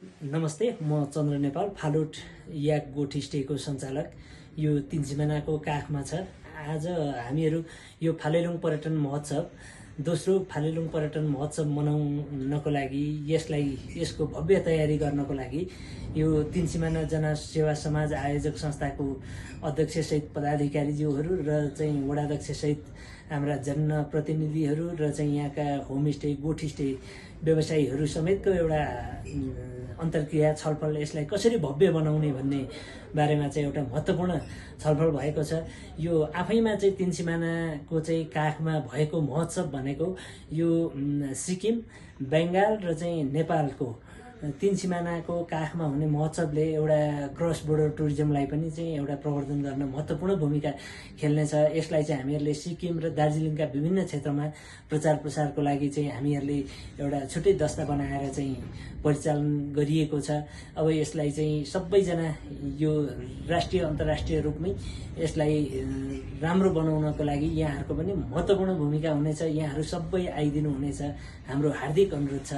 नमस्ते, म चन्द्र नेपाल, फालुट याक गोठी स्टेको सञ्चालक। यो तिनसिमानाको काखमा छ। आज हामीहरू यो फालेलुङ पर्यटन महोत्सव, दोस्रो फालेलुङ पर्यटन महोत्सव मनाउनको लागि, यसको भव्य तयारी गर्नको लागि यो तिनसिमाना जनसेवा समाज आयोजक संस्थाको अध्यक्षसहित पदाधिकारीज्यूहरू र चाहिँ वडाध्यक्षसहित हाम्रा जनप्रतिनिधिहरू र चाहिँ यहाँका होमस्टे गोठीस्टे व्यवसायीहरू समेतको एउटा अन्तर्क्रिया छलफल, यसलाई कसरी भव्य बनाउने भन्ने बारेमा चाहिँ एउटा महत्त्वपूर्ण छलफल भएको छ। यो आफैमा चाहिँ तिनसिमानाको चाहिँ काखमा भएको महोत्सव भनेको यो सिक्किम, बङ्गाल र चाहिँ नेपालको तिनसिमानाको काखमा हुने महोत्सवले एउटा क्रस बोर्डर टुरिज्मलाई पनि चाहिँ एउटा प्रवर्धन गर्न महत्त्वपूर्ण भूमिका खेल्नेछ। यसलाई चाहिँ हामीहरूले सिक्किम र दार्जिलिङका विभिन्न क्षेत्रमा प्रचार प्रसारको लागि चाहिँ हामीहरूले एउटा छुट्टै दस्ता बनाएर चाहिँ परिचालन गरिएको छ। अब यसलाई चाहिँ सबैजना यो राष्ट्रिय अन्तर्राष्ट्रिय रूपमै यसलाई राम्रो बनाउनको लागि यहाँहरूको पनि महत्त्वपूर्ण भूमिका हुनेछ। यहाँहरू सबै आइदिनु हुनेछ, हाम्रो हार्दिक अनुरोध छ।